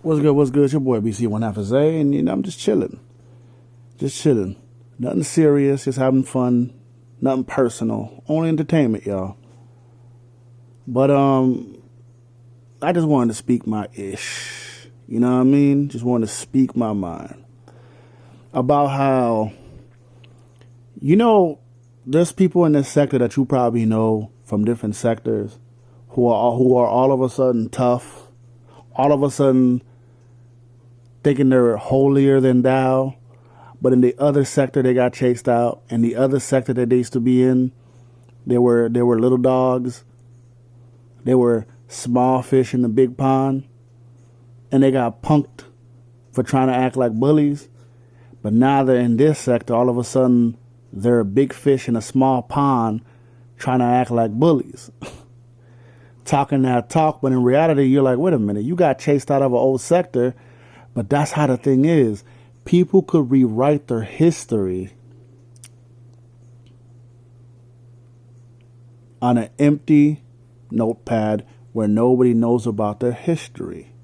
What's good? What's good? It's your boy BC One Half a Zay, and I'm just chilling, Nothing serious, just having fun. Nothing personal, only entertainment, y'all. But I just wanted to speak my ish. You know what I mean? Just wanted to speak my mind about how there's people in this sector that you probably know from different sectors who are all of a sudden tough, all of a sudden thinking they're holier than thou, but in the other sector they got chased out, and the other sector that they used to be in, they were little dogs, they were small fish in the big pond, and they got punked for trying to act like bullies. But now they're in this sector, all of a sudden they're a big fish in a small pond trying to act like bullies. Talking that talk, but in reality you're like, wait a minute, you got chased out of an old sector. But that's how the thing is. People could rewrite their history on an empty notepad where nobody knows about their history.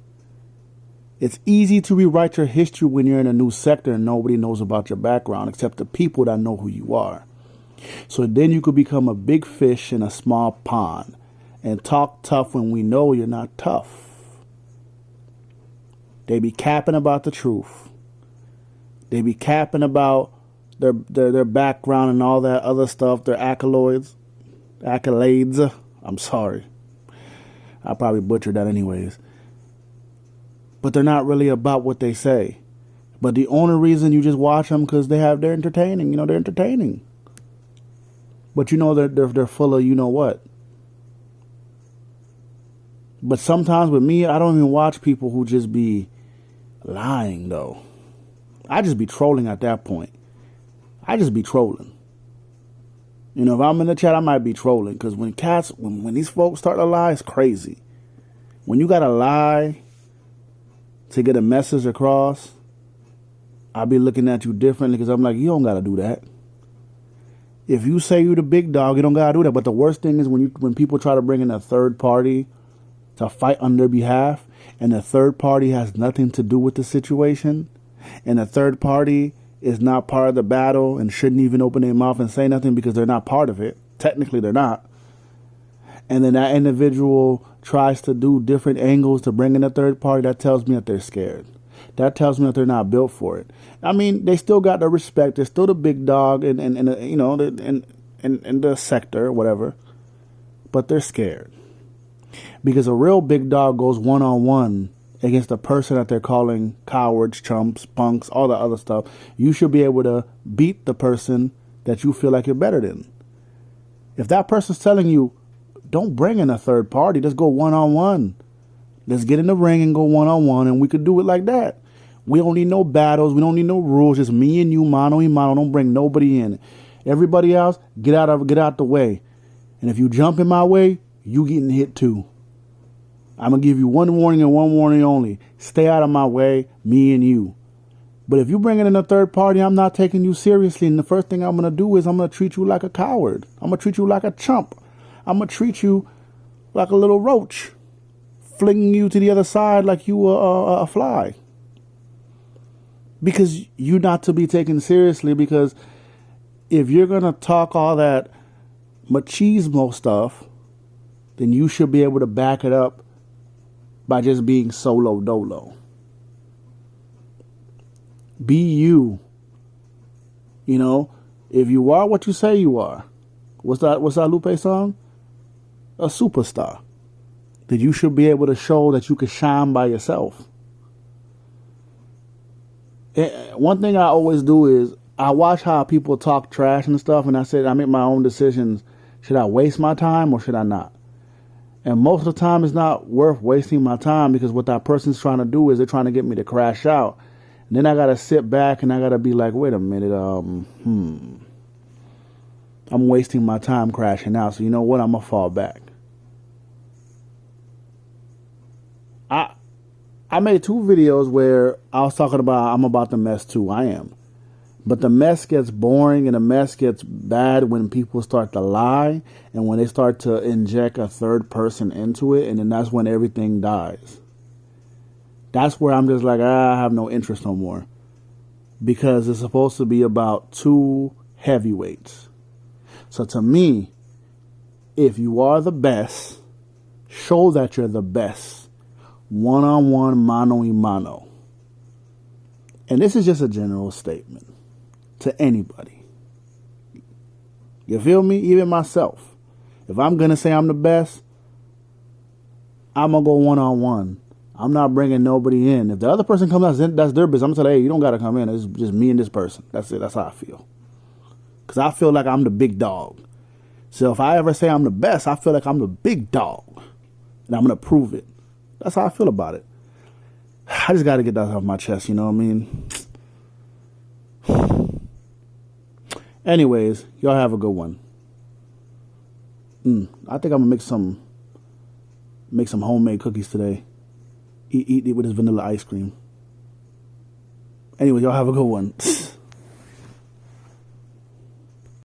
It's easy to rewrite your history when you're in a new sector and nobody knows about your background except the people that know who you are. So then you could become a big fish in a small pond and talk tough when we know you're not tough. They be capping about the truth. They be capping about their background and all that other stuff, their accolades. I'm sorry. I probably butchered that anyways. But they're not really about what they say. But the only reason you just watch them because they're entertaining. They're entertaining. But they're full of what. But sometimes with me, I don't even watch people who just be lying, though. I just be trolling at that point. I just be trolling. If I'm in the chat, I might be trolling. Because when these folks start to lie, it's crazy. When you got to lie to get a message across, I'll be looking at you differently because I'm like, you don't got to do that. If you say you the big dog, you don't got to do that. But the worst thing is when people try to bring in a third party to fight on their behalf, and the third party has nothing to do with the situation, and the third party is not part of the battle and shouldn't even open their mouth and say nothing because they're not part of it. Technically, they're not. And then that individual tries to do different angles to bring in a third party. That tells me that they're scared. That tells me that they're not built for it. I mean, they still got the respect. They're still the big dog in the sector, whatever. But they're scared. Because a real big dog goes one-on-one against a person that they're calling cowards, chumps, punks, all that other stuff. You should be able to beat the person that you feel like you're better than. If that person's telling you, don't bring in a third party, let's go one-on-one. Let's get in the ring and go one-on-one, and we could do it like that. We don't need no battles. We don't need no rules. Just me and you, mano y mano. Don't bring nobody in. Everybody else, get out the way. And if you jump in my way, you getting hit too. I'm going to give you one warning and one warning only. Stay out of my way, me and you. But if you bring in a third party, I'm not taking you seriously. And the first thing I'm going to do is I'm going to treat you like a coward. I'm going to treat you like a chump. I'm going to treat you like a little roach, flinging you to the other side like you were a fly. Because you're not to be taken seriously. Because if you're going to talk all that machismo stuff, then you should be able to back it up by just being solo dolo. Be you. If you are what you say you are. What's that Lupe song? A superstar. Then you should be able to show that you can shine by yourself. One thing I always do is I watch how people talk trash and stuff, and I make my own decisions. Should I waste my time or should I not? And most of the time, it's not worth wasting my time because what that person's trying to do is they're trying to get me to crash out. And then I got to sit back and I got to be like, wait a minute, I'm wasting my time crashing out. So you know what? I'm going to fall back. I made 2 videos where I was talking about I'm about to mess too. I am. But the mess gets boring and the mess gets bad when people start to lie and when they start to inject a third person into it, and then that's when everything dies. That's where I'm just like, I have no interest no more. Because it's supposed to be about two heavyweights. So to me, if you are the best, show that you're the best. One-on-one, mano-y-mano. And this is just a general statement to anybody. You feel me? Even myself. If I'm going to say I'm the best, I'm going to go one-on-one. I'm not bringing nobody in. If the other person comes out, that's their business. I'm going to tell you, hey, you don't got to come in. It's just me and this person. That's it. That's how I feel. Because I feel like I'm the big dog. So if I ever say I'm the best, I feel like I'm the big dog. And I'm going to prove it. That's how I feel about it. I just got to get that off my chest, you know what I mean? Anyways, y'all have a good one. I think I'm going to make some homemade cookies today. Eat it with this vanilla ice cream. Anyway, y'all have a good one.